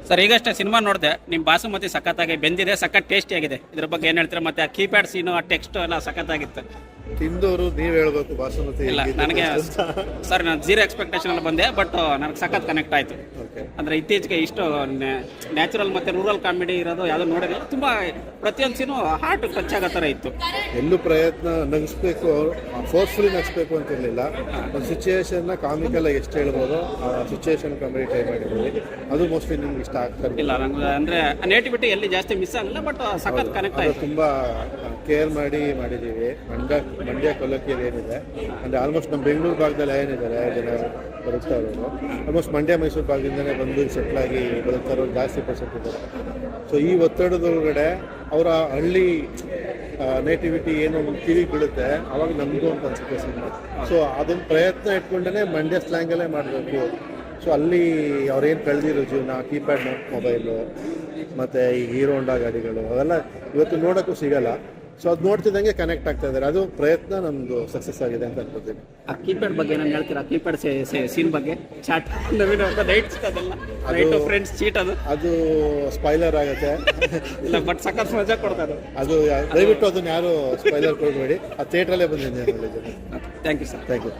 Sir ಈಗಷ್ಟೇ cinema ನೋಡಿದೆ, ನಿಮ್ಮ ಬಾಸುಮತಿ ಸಖತ್ತಾಗಿ ಬೆಂದಿದೆ, ಸಖತ್ ಟೇಸ್ಟಿ ಆಗಿದೆ. ಇದ್ರ ಬಗ್ಗೆ ಏನು ಹೇಳ್ತೀರಾ? ಮತ್ತೆ ಆ ಕೀಪ್ಯಾಡ್ ಸೀನು, ಆ ಟೆಕ್ಸ್ಟ್ ಎಲ್ಲ ಸಖತ್ತಾಗಿತ್ತು. ತಿಂದವರು ನೀವು ಹೇಳ್ಬೇಕು ಬಾಸುಮತಿ ಇಲ್ಲ ನನಗೆ ಸರ್, ನಾನು ಜೀರೋ ಎಕ್ಸ್ಪೆಕ್ಟೇಷನ್ ಅಲ್ಲಿ ಬಂದೆ, ಬಟ್ ನನಗೆ ಸಖತ್ ಕನೆಕ್ಟ್ ಆಯಿತು. ಅಂದರೆ ಇತ್ತೀಚೆಗೆ ಇಷ್ಟು ನ್ಯಾಚುರಲ್ ಮತ್ತು ರೂರಲ್ ಕಾಮಿಡಿ ಇರೋದು ಯಾವುದೋ ನೋಡಿದ್ರೆ ತುಂಬ ಪ್ರತಿಯೊಂದು ಸೀನು ಹಾರ್ಟ್ ಟಚ್ ಆಗೋ ಥರ ಇತ್ತು. ಎಲ್ಲೂ ಪ್ರಯತ್ನ ನಗಿಸ್ಬೇಕು, ಫೋರ್ಸ್ಫುಲಿ ನಗಿಸ್ಬೇಕು ಅಂತ ಇರಲಿಲ್ಲ. ಒಂದು ಸಿಚುಯೇಷನ್ನ ಕಾಮಿಕಲ್ ಎಷ್ಟು ಹೇಳ್ಬೋದು ಆ ಸಿಚುಯೇಷನ್ ಕಾಮಿಡಿ ಟ್ರೈ ಮಾಡಿದ್ದೀವಿ. ಅದು ಮೋಸ್ಟ್ಲಿ ನಿಮ್ಗೆ ಇಷ್ಟ ಆಗ್ತಾರೆ. ಇಲ್ಲ ನನಗೆ ಅಂದರೆ ನೇಟಿವಿಟಿ ಎಲ್ಲಿ ಜಾಸ್ತಿ ಮಿಸ್ ಆಗಲ್ಲ, ಬಟ್ ಸಖತ್ ಕನೆಕ್ಟ್ ಆಯಿತು. ತುಂಬ ಕೇರ್ ಮಾಡಿ ಮಾಡಿದ್ದೀವಿ. ಮಂಡ್ಯ ಕೊಲ್ಲಕ್ಕಿಯಲ್ಲಿ ಏನಿದೆ ಅಂದರೆ ಆಲ್ಮೋಸ್ಟ್ ನಮ್ಮ ಬೆಂಗಳೂರು ಭಾಗದಲ್ಲಿ ಏನಿದ್ದಾರೆ ಜನ ಬದುಕ್ತಾ ಇರೋರು, ಆಲ್ಮೋಸ್ಟ್ ಮಂಡ್ಯ ಮೈಸೂರು ಭಾಗದಿಂದಲೇ ಬಂದು ಸೆಟ್ಲಾಗಿ ಬದುಕ್ತಾ ಇರೋರು ಜಾಸ್ತಿ ಪರ್ಸೆಂಟ್ ಇದ್ದಾರೆ. ಸೊ ಈ ಒತ್ತಡದೊಳಗಡೆ ಅವರ ಹಳ್ಳಿ ನೇಟಿವಿಟಿ ಏನು ಕಿವಿಗೆ ಬೀಳುತ್ತೆ, ಅವಾಗ ನಮಗೂ ಅಂತ ಅನ್ಸುತ್ತೆ ಸಿನಿಮಾ. ಸೊ ಅದೊಂದು ಪ್ರಯತ್ನ ಇಟ್ಕೊಂಡೇ ಮಂಡ್ಯ ಸ್ಲ್ಯಾಂಗಲ್ಲೇ ಮಾಡಬೇಕು. ಸೊ ಅಲ್ಲಿ ಅವ್ರೇನು ಕಳೆದಿರೋ ಜೀವನ, ಕೀಪ್ಯಾಡ್ ಮೊಬೈಲು ಮತ್ತು ಈ ಹೀರೋ ಹೋಂಡಾ ಗಾಡಿಗಳು ಅವೆಲ್ಲ ಇವತ್ತು ನೋಡೋಕ್ಕೂ ಸಿಗಲ್ಲ. ಸೊ ಅದು ನೋಡ್ತಿದ್ದಂಗೆ ಕನೆಕ್ಟ್ ಆಗ್ತಾ ಇದ್ದಾರೆ. ಅದು ಪ್ರಯತ್ನ ನಮ್ಮದು ಸಕ್ಸಸ್ ಆಗಿದೆ ಅಂತ ಅನ್ಕೋತೀನಿ. ಆ ಕೀಪ್ಯಾಡ್ ಬಗ್ಗೆ ನಾನು ಹೇಳ್ತೀರಾ? ಕೀಪ್ಯಾಡ್ ಸೀನ್ ಬಗ್ಗೆ ಚಾಟ್ ನೈಟ್ ಫ್ರೆಂಡ್ಸ್ ಚೀಟ್ ಅದು ಸ್ಪಾಯ್ಲರ್ ಆಗುತ್ತೆ. ಇಲ್ಲ ಬಟ್ ಸಖತ್ ಮಜಾ ಕೊಡ್ತಾರೆ. ಅದು ದಯವಿಟ್ಟು ಅದನ್ನ ಯಾರು ಸ್ಪಾಯ್ಲರ್ ಕೊಡಬೇಡಿ. ಆ ಥಿಯೇಟ್ರಲ್ಲೇ ಬಂದಿದೆ. Thank you sir. Thank you.